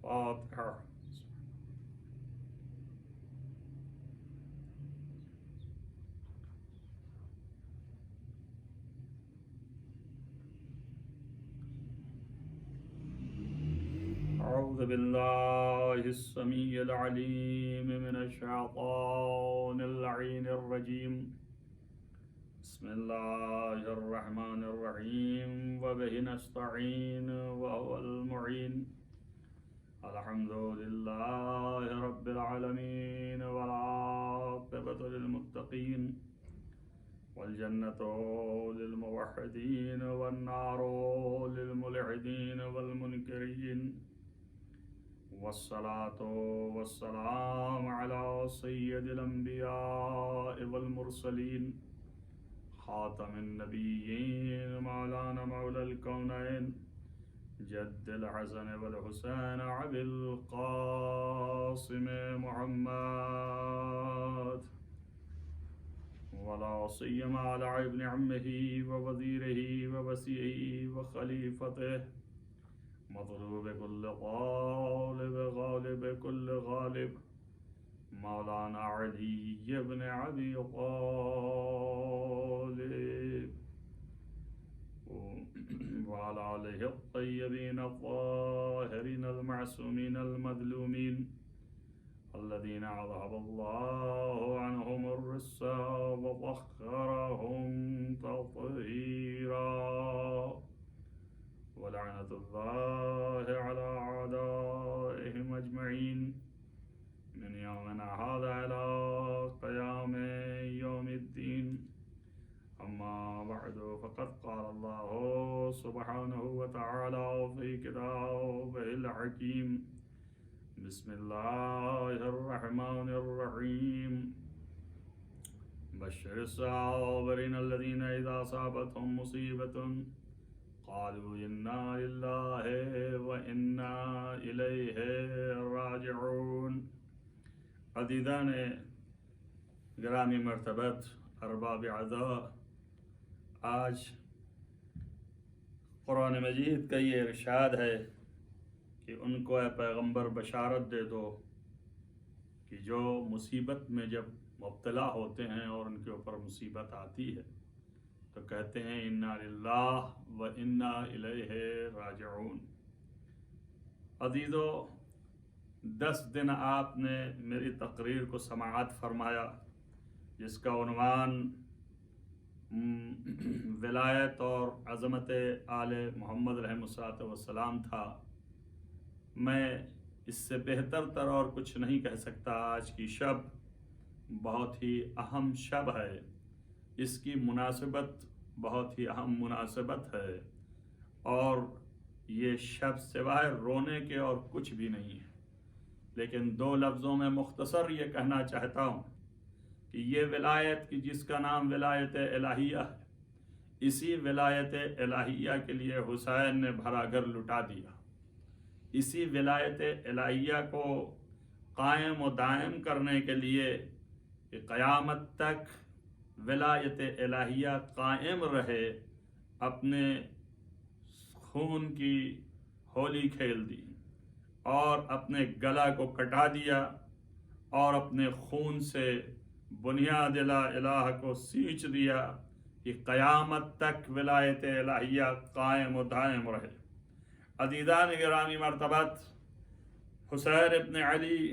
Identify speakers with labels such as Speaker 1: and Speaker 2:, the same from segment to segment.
Speaker 1: فاتحة. أعوذ بالله السميع العليم من الشيطان اللعين الرجيم. بسم الله الرحمن الرحيم وبه نستعين وهو المعين. الحمد لله رب العالمين والعاقبة للمتقين والجنة للموحدين والنار للملحدين والمنكرين، والصلاة والسلام على سيد الأنبياء والمرسلين خاتم النبيين مولانا مولى الكونين جد الحسن والحسين أبي القاسم محمد، ولا سيما على ابن عمه ووزيره ووسيعه وخليفته مطلوب كل طالب غالب كل غالب مولانا علي بن أبي طالب وعلى آله الطيبين الطاهرين المعصومين المظلومين الذين أذهب الله عنهم الرجس وطهرهم تطهيرا، ولعنة الله على أعدائهم أجمعين من يومنا هذا إلى قيام يوم الدين. أما بعد، فقد قال الله سبحانه وتعالى في كتابه الحكيم: بسم الله الرحمن الرحيم. بشر الصابرين الذين إذا أصابتهم مصيبة قالوا إنا لله وإنا إليه راجعون. عزیزان گرامی مرتبت، ارباب عزا، آج قرآن مجید کا یہ ارشاد ہے کہ ان کو اے پیغمبر بشارت دے دو کہ جو مصیبت میں جب مبتلا ہوتے ہیں اور ان کے اوپر مصیبت آتی ہے تو کہتے ہیں انا للہ و انا الیہ راجعون۔ عزیزو، 10 دن آپ نے میری تقریر کو سماعت فرمایا جس کا عنوان ولایت اور عظمت آل محمد علیہ السلام تھا۔ میں اس سے بہتر تر اور کچھ نہیں کہہ سکتا۔ آج کی شب بہت ہی اہم شب ہے، اس کی مناسبت بہت ہی اہم مناسبت ہے، اور یہ شب سوائے رونے کے اور کچھ بھی نہیں ہے۔ لیکن 2 لفظوں میں مختصر یہ کہنا چاہتا ہوں کہ یہ ولایت کی جس کا نام ولایت الہیہ ہے، اسی ولایت الہیہ کے لیے حسین نے بھرا گھر لٹا دیا۔ اسی ولایت الہیہ کو قائم و دائم کرنے کے لیے کہ قیامت تک ولایت الہیہ قائم رہے، اپنے خون کی ہولی کھیل دی اور اپنے گلا کو کٹا دیا اور اپنے خون سے بنیاد لا الہ کو سینچ دیا کہ قیامت تک ولایت الہیہ قائم و دائم رہے۔ عزیزان گرامی مرتبت، حسین ابن علی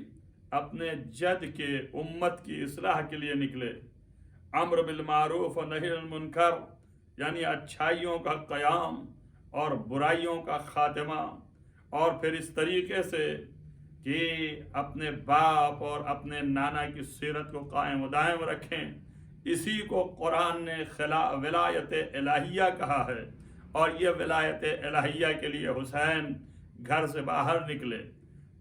Speaker 1: اپنے جد کے امت کی اصلاح کے لیے نکلے۔ امر بالمعروف و نہی عن المنکر یعنی اچھائیوں کا قیام اور برائیوں کا خاتمہ، اور پھر اس طریقے سے کہ اپنے باپ اور اپنے نانا کی سیرت کو قائم و دائم رکھیں، اسی کو قرآن نے ولایت الہیہ کہا ہے۔ اور یہ ولایت الہیہ کے لیے حسین گھر سے باہر نکلے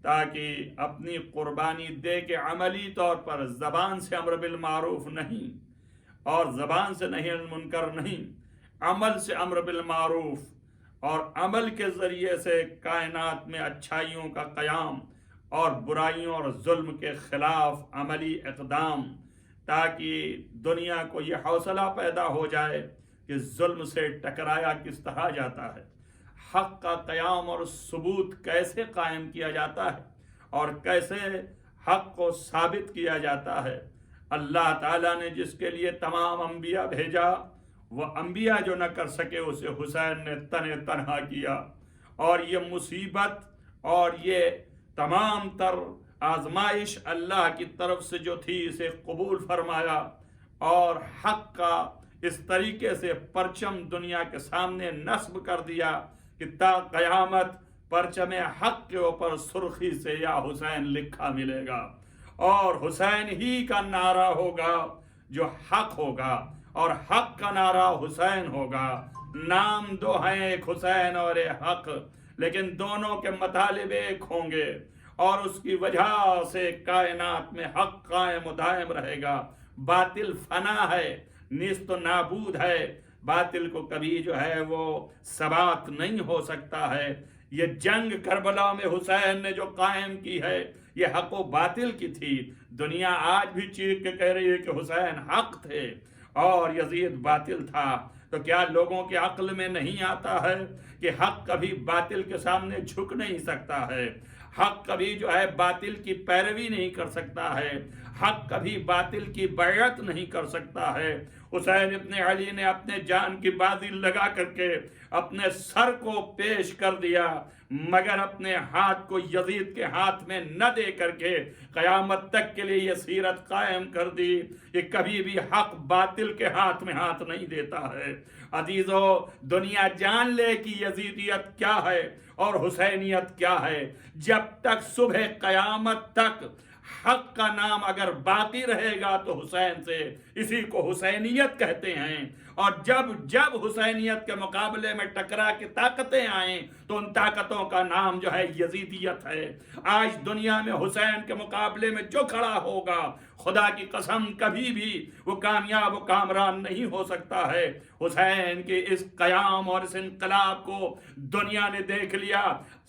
Speaker 1: تاکہ اپنی قربانی دے کے عملی طور پر زبان سے امر بالمعروف نہیں اور زبان سے نہی عن المنکر نہیں، عمل سے امر بالمعروف اور عمل کے ذریعے سے کائنات میں اچھائیوں کا قیام اور برائیوں اور ظلم کے خلاف عملی اقدام، تاکہ دنیا کو یہ حوصلہ پیدا ہو جائے کہ ظلم سے ٹکرایا کس طرح جاتا ہے، حق کا قیام اور ثبوت کیسے قائم کیا جاتا ہے اور کیسے حق کو ثابت کیا جاتا ہے۔ اللہ تعالیٰ نے جس کے لیے تمام انبیاء بھیجا، وہ انبیاء جو نہ کر سکے اسے حسین نے تنہا کیا، اور یہ مصیبت اور یہ تمام تر آزمائش اللہ کی طرف سے جو تھی اسے قبول فرمایا، اور حق کا اس طریقے سے پرچم دنیا کے سامنے نصب کر دیا کہ تا قیامت پرچم حق کے اوپر سرخی سے یا حسین لکھا ملے گا، اور حسین ہی کا نعرہ ہوگا جو حق ہوگا، اور حق کا نعرہ حسین ہوگا۔ نام دو ہیں، ایک حسین اور ایک حق، لیکن دونوں کے مطالب ایک ہوں گے، اور اس کی وجہ سے کائنات میں حق قائم و دائم رہے گا۔ باطل فنا ہے، نیست و نابود ہے، باطل کو کبھی جو ہے وہ ثبات نہیں ہو سکتا ہے۔ یہ جنگ کربلا میں حسین نے جو قائم کی ہے یہ حق و باطل کی تھی۔ دنیا آج بھی چیخ کے کہہ رہی ہے کہ حسین حق تھے اور یزید باطل تھا، تو کیا لوگوں کے عقل میں نہیں آتا ہے کہ حق کبھی باطل کے سامنے جھک نہیں سکتا ہے، حق کبھی جو ہے باطل کی پیروی نہیں کر سکتا ہے، حق کبھی باطل کی بیعت نہیں کر سکتا ہے۔ حسین ابن علی نے اپنے جان کی بازی لگا کر کے اپنے سر کو پیش کر دیا، مگر اپنے ہاتھ کو یزید کے ہاتھ میں نہ دے کر کے قیامت تک کے لیے یہ سیرت قائم کر دی کہ کبھی بھی حق باطل کے ہاتھ میں ہاتھ نہیں دیتا ہے۔ عزیزو، دنیا جان لے کہ یزیدیت کیا ہے اور حسینیت کیا ہے۔ جب تک صبح قیامت تک حق کا نام اگر باقی رہے گا تو حسین سے، اسی کو حسینیت کہتے ہیں، اور جب حسینیت کے مقابلے میں ٹکرا کے طاقتیں آئیں تو ان طاقتوں کا نام جو ہے یزیدیت ہے۔ آج دنیا میں حسین کے مقابلے میں جو کھڑا ہوگا، خدا کی قسم کبھی بھی وہ کامیاب و کامران نہیں ہو سکتا ہے۔ حسین کے اس قیام اور اس انقلاب کو دنیا نے دیکھ لیا،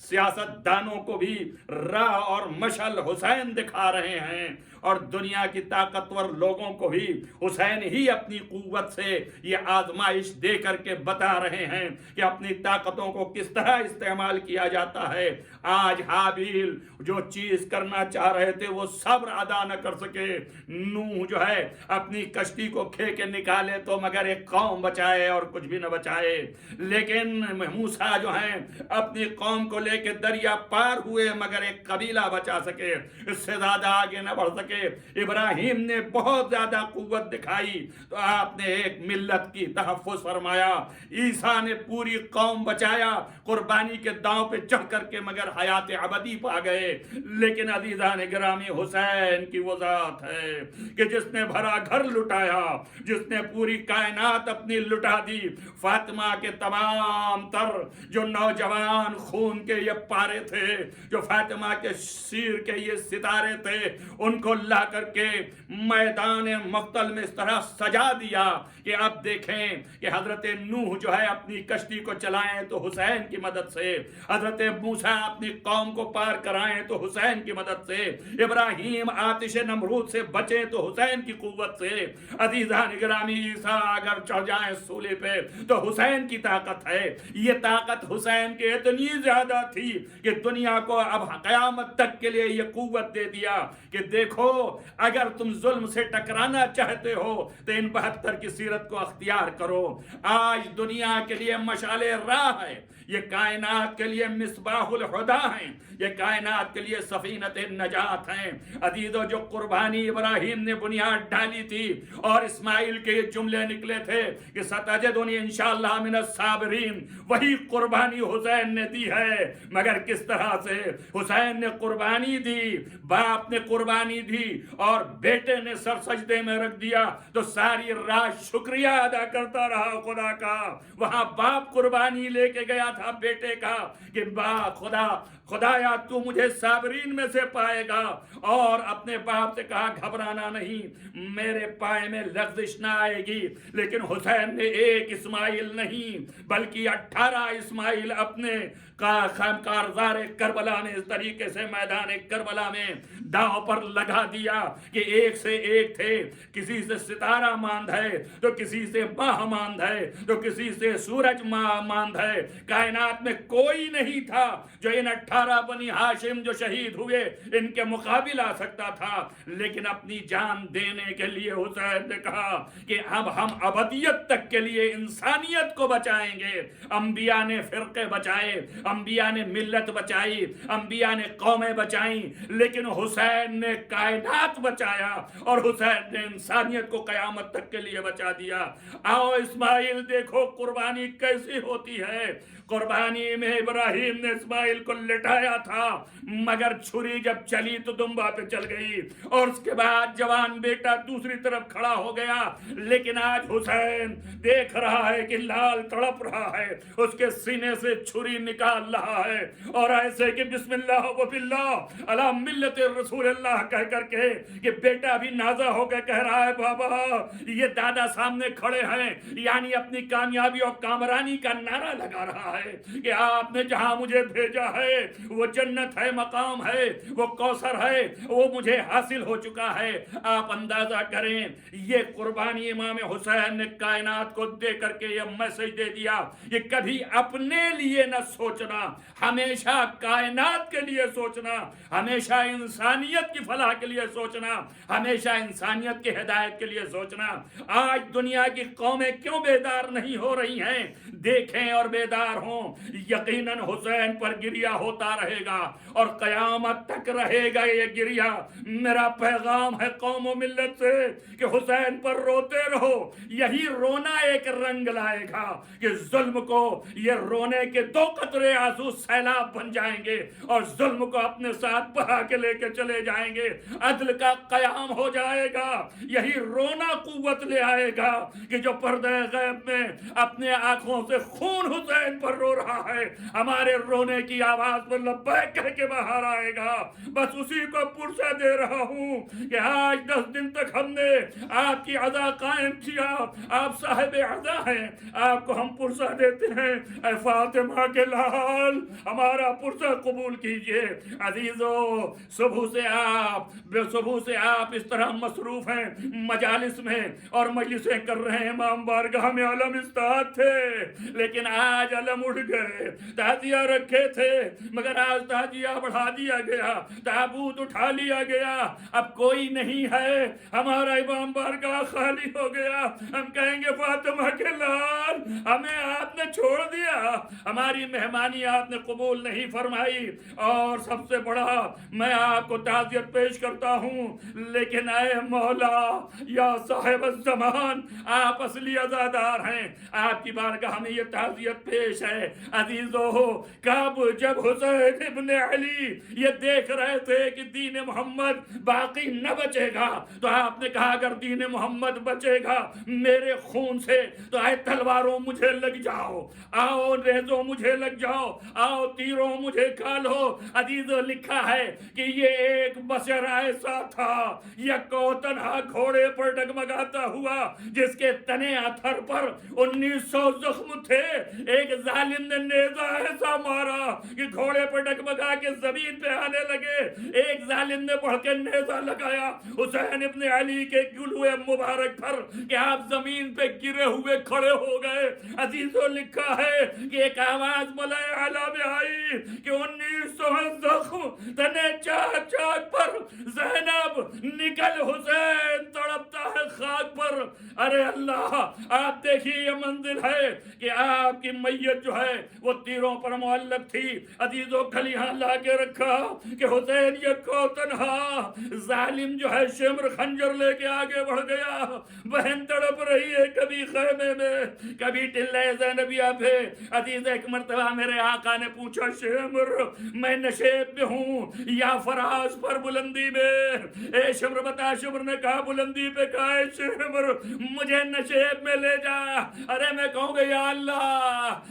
Speaker 1: سیاست دانوں کو بھی راہ اور مشعل حسین دکھا رہے ہیں، اور دنیا کی طاقتور لوگوں کو بھی حسین ہی اپنی قوت سے یہ آزمائش دے کر کے بتا رہے ہیں کہ اپنی طاقتوں کو کس طرح استعمال کیا جاتا ہے۔ آج حابیل جو چیز کرنا چاہ رہے تھے وہ صبر ادا نہ کر سکے، نوح جو ہے اپنی کشتی کو کھے کے نکالے تو مگر ایک قوم بچائے اور کچھ بھی نہ بچائے، لیکن موسیٰ جو ہیں اپنی قوم کو لے کے دریا پار ہوئے مگر ایک قبیلہ بچا سکے، اس سے زیادہ آگے نہ بڑھ سکے۔ ابراہیم نے بہت زیادہ قوت دکھائی تو آپ نے ایک ملت کی تحفظ فرمایا۔ عیسیٰ نے پوری قوم بچایا، قربانی کے داؤں پہ چڑھ کر کے مگر حیات ابدی پا گئے۔ لیکن عزیزان گرامی، حسین کی وہ ذات ہے کہ جس نے بھرا گھر لٹایا، جس نے پوری کائنات اپنی لٹا دی۔ فاطمہ کے تمام تر جو نوجوان خون کے یہ پارے تھے، جو فاطمہ کے سیر کے یہ ستارے تھے، ان کو لا کر کے میدان مقتل میں اس طرح سجا دیا کہ اب دیکھیں کہ حضرت نوح جو ہے اپنی کشتی کو چلائیں تو حسین کی مدد سے، حضرت موسیٰ اپنی قوم کو پار کرائیں تو حسین کی مدد سے، ابراہیم آتش نمرود سے بچیں تو حسین کی قوت سے، عزیزان گرامی عیسیٰ اگر چڑھ جائیں سولے پہ تو حسین کی طاقت ہے۔ یہ طاقت حسین کے اتنی زیادہ تھی کہ دنیا کو اب قیامت تک کے لیے یہ قوت دے دیا کہ دیکھو اگر تم ظلم سے ٹکرانا چاہتے ہو تو ان 72 کی سیرت کو اختیار کرو۔ آج دنیا کے لیے مشعل راہ ہے، یہ کائنات کے لیے مصباح الہدی ہیں، یہ کائنات کے لیے سفینت نجات ہیں۔ عزیزو، جو قربانی ابراہیم نے بنیاد ڈالی تھی اور اسماعیل کے یہ جملے نکلے تھے کہ ستجدنی انشاءاللہ من الصابرین، وہی قربانی حسین نے دی ہے، مگر کس طرح سے حسین نے قربانی دی، باپ نے قربانی دی اور بیٹے نے سر سجدے میں رکھ دیا تو ساری رات شکریہ ادا کرتا رہا خدا کا۔ وہاں باپ قربانی لے کے گیا تھا بیٹے کا کہ خدایا تو مجھے صابرین میں سے پائے گا، اور اپنے باپ سے کہا گھبرانا نہیں، میرے پائے میں لغزش نہ آئے گی۔ لیکن حسین نے ایک اسماعیل نہیں بلکہ 18 اسماعیل اپنے کارزار کربلا نے اس طریقے سے میدان کربلا میں داؤں پر لگا دیا کہ ایک سے ایک تھے، کسی سے ستارہ ماند ہے تو کسی سے ماہ ماند ہے تو کسی سے سورج ماند ہے، کائنات میں کوئی نہیں تھا جو ان 18 بنی ہاشم جو شہید ہوئے ان کے مقابل آ سکتا تھا، لیکن اپنی جان دینے کے لیے حسین نے کہا کہ اب ہم ابدیت تک کے لیے انسانیت کو بچائیں گے۔ انبیاء نے فرقے بچائے، انبیاء نے ملت بچائی، انبیاء نے قومیں بچائیں، لیکن حسین نے کائنات بچایا اور حسین نے انسانیت کو قیامت تک کے لیے بچا دیا۔ آؤ اسماعیل دیکھو قربانی کیسی ہوتی ہے۔ قربانی میں ابراہیم نے اسماعیل کو لٹایا تھا، مگر چھری جب چلی تو دمبا پہ چل گئی، اور اس کے بعد جوان بیٹا دوسری طرف کھڑا ہو گیا، لیکن آج حسین دیکھ رہا ہے کہ لال تڑپ رہا ہے، اس کے سینے سے چھری نکال رہا ہے، اور ایسے کہ بسم اللہ و باللہ علی ملت رسول اللہ کہہ کر کے کہ بیٹا بھی نازا ہو کے کہہ رہا ہے بابا یہ دادا سامنے کھڑے ہیں، یعنی اپنی کامیابی اور کامرانی کا نعرہ لگا رہا ہے کہ آپ نے جہاں مجھے بھیجا ہے وہ جنت ہے، مقام ہے، وہ کوثر ہے، وہ مجھے حاصل ہو چکا ہے۔ آپ اندازہ کریں یہ قربانی امام حسین نے کائنات کو دے کر کے یہ میسج دے دیا کہ کبھی اپنے لیے نہ سوچنا، ہمیشہ کائنات کے لیے سوچنا، ہمیشہ انسانیت کی فلاح کے لیے سوچنا، ہمیشہ انسانیت کی ہدایت کے لیے سوچنا۔ آج دنیا کی قومیں کیوں بیدار نہیں ہو رہی ہیں؟ دیکھیں اور بیدار ہوں، یقیناً حسین پر گریہ ہوتا رہے گا اور قیامت تک رہے گا یہ گریہ۔ میرا پیغام ہے قوم و ملت سے کہ حسین پر روتے رہو، یہی رونا ایک رنگ لائے گا کہ ظلم کو یہ رونے کے 2 قطرے آنسو سیلاب بن جائیں گے اور ظلم کو اپنے ساتھ بہا کے لے کے چلے جائیں گے، عدل کا قیام ہو جائے گا، یہی رونا قوت لے آئے گا کہ جو پردہ غیب میں اپنے آنکھوں سے خون حسین پر رو رہا ہے، ہمارے رونے کی آواز پر لبیک کہہ کے باہر آئے گا۔ بس اسی کو پرسہ دے رہا ہوں کہ آج 10 دن تک ہم نے آپ کی عزا قائم کیا، آپ صاحب عزا ہیں، آپ کو ہم پرسہ دیتے ہیں، اے فاطمہ کے لال ہمارا پرسہ قبول کیجئے۔ عزیزو صبح سے آپ اس طرح مصروف ہیں مجالس میں اور مجلسیں کر رہے ہیں، امام بارگاہ میں علم استاد تھے لیکن آج علم اٹھ گئے، تعزیہ رکھے تھے مگر آج تعزیہ بڑھا دیا گیا، تابوت اٹھا لیا گیا، اب کوئی نہیں ہے، ہمارا امام بارگاہ خالی ہو گیا۔ ہم کہیں گے فاطمہ کے لال ہمیں آپ نے چھوڑ دیا، ہماری مہمانی آپ نے قبول نہیں فرمائی، اور سب سے بڑا میں آپ کو تعزیت پیش کرتا ہوں، لیکن اے مولا یا صاحب الزمان آپ اصلی عزادار ہیں، آپ کی بارگاہ میں یہ تعزیت پیش ہے۔ عزیزو کب جب حسین ابن علی یہ دیکھ رہے تھے کہ دین محمد باقی نہ بچے گا تو آپ نے کہا اگر دین محمد بچے گا میرے خون سے تو اے تلواروں مجھے لگ جاؤ، آؤ نیزوں مجھے لگ جاؤ، آؤ تیروں مجھے کھا لو۔ عزیزو لکھا ہے کہ یہ ایک بشر ایسا تھا یک و تنہا گھوڑے پر ڈگمگاتا ہوا جس کے تنے اتھر پر 1900 زخم تھے، ایک ظالم نے نیزہ ایسا مارا کہ گھوڑے پر ڈگمگا کے زمین پہ آنے لگے، ایک ظالم نے بڑھ کے نیزہ لگایا حسین ابن علی کے گلوے مبارک پر کہ آپ زمین پہ گرے ہوئے کھڑے ہو گئے۔ عزیزو لکھا ہے کہ ایک آواز ملائے اعلیٰ میں آئی کہ 1900 زخم تنے چاک چاک پر، زینب نکل حسین تڑپتا ہے خاک پر۔ ارے اللہ آپ دیکھیے یہ منزل ہے کہ آپ کی میت جو ہے وہ تیروں پر معلق تھی، عزیزو کھلیاں لا کے رکھا کہ حسین یکو تنہا، ظالم جو ہے شمر خنجر لے کے آگے بڑھ گیا، بہن تڑپ رہی ہے کبھی خیمے میں کبھی ٹلے زینبیہ پہ۔ عزیز ایک مرتبہ میرے آقا نے پوچھا شمر میں نشیب میں ہوں یا فراز پر بلندی میں؟ اے شمر بتا، شمر نے کہا بلندی پہ، کہا اے شمر مجھے نشیب میں لے جا۔ ارے میں کہوں گا یا اللہ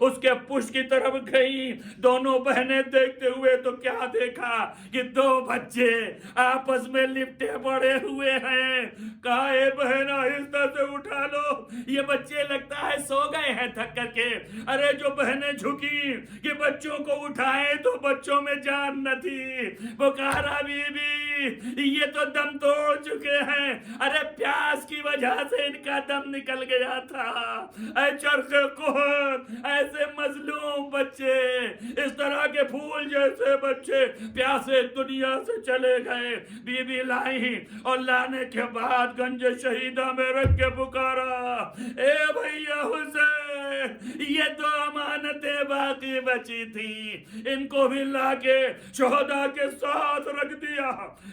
Speaker 1: اس کے پشت کی طرف گئی. دونوں بہنیں دیکھتے ہوئے تو کیا دیکھا کہ دو بچے آپس میں لپٹے پڑے ہوئے ہیں. کہا اے بہن آہستہ سے اٹھا لو, یہ بچے لگتا ہے سو گئے ہیں تھک کر کے. ارے جو بہنیں جھکی کہ بچوں کو اٹھائیں تو بچوں میں جان نہ تھی. پکارا بی بی یہ تو دم توڑ چکے ہیں. ارے پیاس کی وجہ سے ان کا دم نکل گیا تھا. اے چرخ کوہن, ایسے مظلوم بچے, اس طرح کے پھول جیسے بچے پیاسے دنیا سے چلے گئے. بی بی لائی اور لانے کے بعد گنج شہیدہ میں رکھ کے پکارا, اے بھیا حسین, یہ دو امانتیں باقی بچی تھیں, ان کو بھی لا کے شہداء کے ساتھ رکھ دیا.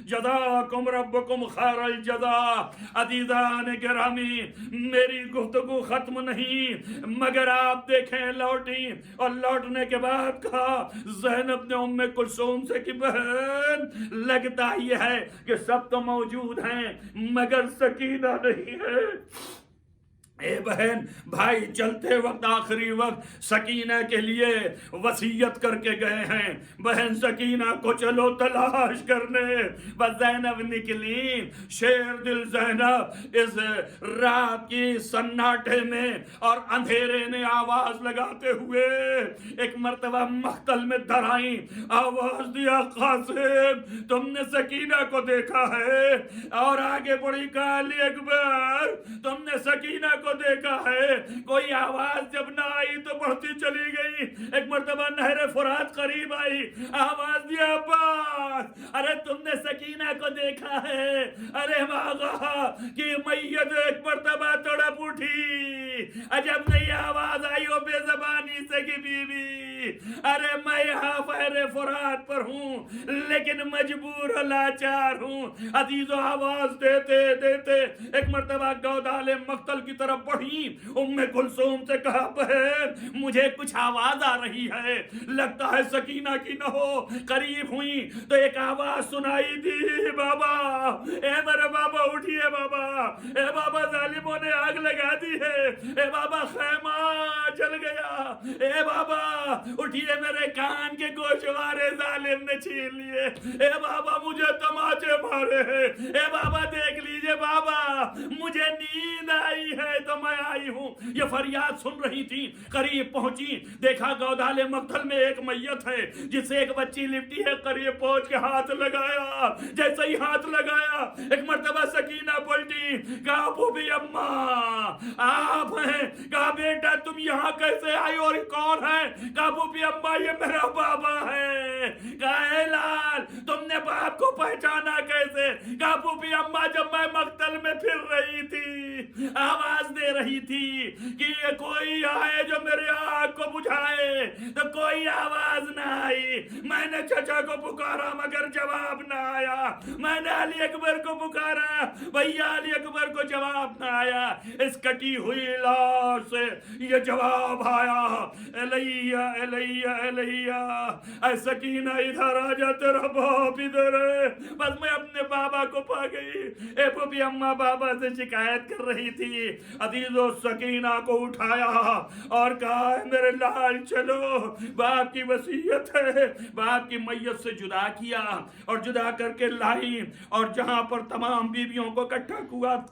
Speaker 1: جزاکم ربکم خیر الجزا. عزیزان گرامی, میری گفتگو ختم نہیں مگر آپ دیکھیں لوٹی, اور لوٹنے کے بعد کہا زینب نے ام کلثوم سے کہ بہن لگتا یہ ہے کہ سب تو موجود ہیں مگر سکینہ نہیں ہے. اے بہن, بھائی چلتے وقت آخری وقت سکینہ کے لیے وصیت کر کے گئے ہیں. بہن سکینہ کو چلو تلاش کرنے. بس زینب نکلی, شیر دل زینب اس رات کی سناٹے میں اور اندھیرے میں آواز لگاتے ہوئے ایک مرتبہ مقتل میں دھرائیں. آواز دیا قاسم تم نے سکینہ کو دیکھا ہے؟ اور آگے بڑھی کہا علی اکبر تم نے سکینہ کو دیکھا ہے؟ کوئی آواز جب نہ آئی تو بڑھتی چلی گئی. ایک مرتبہ نہر فرات قریب آئی, آواز دیا عباس ارے تم نے سکینہ کو دیکھا ہے؟ ارے آغا کہ میت ایک مرتبہ تڑپ اٹھی. عجب نہیں آواز آئی ہو بے زبانی سے کہ بی بی ارے میں یہاں فہر فرات پر ہوں لیکن مجبور و لاچار ہوں. عزیزو آواز دیتے دیتے ایک مرتبہ گودال مقتل کی طرف بڑھی. ام کلثوم سے کہا بہن مجھے کچھ آواز آ رہی ہے, لگتا ہے سکینہ کی نہ ہو. قریب ہوئی تو ایک آواز سنائی دی, بابا اے میرے بابا اٹھیے بابا, اے بابا ظالموں نے آگ لگا دی ہے, اے بابا خیمہ جل گیا, اے بابا اٹھیے میرے کان کے گوشوارے ظالم نے چھین لیے, اے بابا مجھے تماچے مارے ہیں, اے بابا دیکھ لیجئے بابا مجھے نیند آئی ہے تو میں آئی ہوں. یہ فریاد سن رہی تھی, قریب پہنچی, دیکھا گودال مقتل میں ایک میت ہے جس سے ایک بچی لپٹی ہے. قریب پہنچ کے ہاتھ لگایا, جیسے ہی ہاتھ لگایا ایک مرتبہ سکینہ پلٹی. کہا ابو بھی اماں آپ ہیں؟ کہا بیٹا تم یہاں کیسے آئی اور کون ہے؟ کہا ابو بھی اماں یہ میرا بابا ہے. کہا اے لال تم نے باپ کو پہچانا کیسے؟ کہا ابو بھی اماں جب میں مقتل میں پھر رہی تھی آواز دے رہی تھی کہ یہ کوئی آئے جو میرے آگ کو بجھائے, تو کوئی آواز نہ آئی. میں نے چچا کو پکارا مگر جواب نہ آیا. میں نے علی اکبر کو پکارا, بھیا علی اکبر کو جواب نہ آیا. اس کٹی ہوئی لاش سے یہ جواب آیا, الیہ الیہ الیہ, اے سکینہ ادھر آ جا, تیرا باپ ادھر ہے. بس میں اپنے بابا کو پا گئی. اے پھوپھی اماں بابا سے شکایت کر رہی تھی. عزیزو سکینہ کو اٹھایا اور کہا میرے لال چلو, باپ کی وصیت ہے. باپ کی میت سے جدا کیا اور جدا کر کے لائی, اور جہاں پر تمام بیویوں کو اکٹھا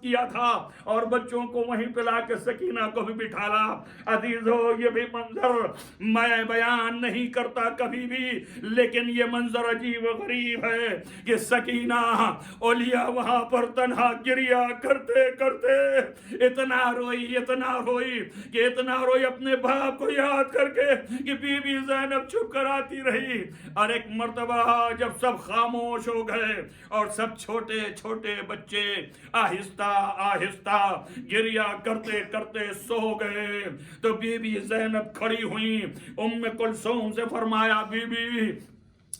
Speaker 1: کیا تھا اور بچوں کو وہیں پہ لا کے سکینہ کو بھی بٹھالا. عزیزو یہ بھی منظر میں بیان نہیں کرتا کبھی بھی, لیکن یہ منظر عجیب و غریب ہے کہ سکینہ اولیاء وہاں پر تنہا گریا کرتے کرتے اتنا روئی کہ اتنا روئی اپنے باپ کو یاد کر کے کہ بی بی زینب چھپ کر آتی رہی. اور ایک مرتبہ جب سب خاموش ہو گئے اور سب چھوٹے چھوٹے بچے آہستہ آہستہ گریا کرتے کرتے سو گئے, تو بی بی زینب کھڑی ہوئی, ام کلثوم سے فرمایا بی بی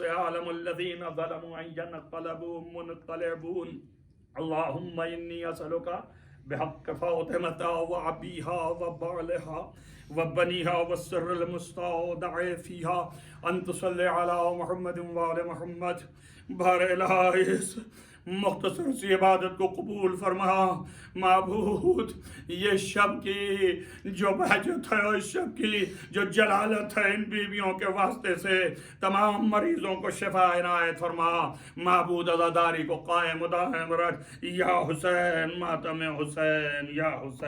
Speaker 1: سيعلم الذين ظلموا أن ينقلبوا منقلبون اللهم إني أسألك بحق فاطمة وأبيها وبعلها وبنيها والسر المستودع فيها أن تصلي على محمد وآل محمد. بار الہی اس مختصر سی عبادت کو قبول فرما معبود. یہ شب کی جو بہجت ہے اور اس شب کی جو جلالت ہے ان بیویوں کے واسطے سے تمام مریضوں کو شفا عنایت فرما. معبود عزاداری کو قائم و دائم رکھ. یا حسین ماتم حسین یا حسین.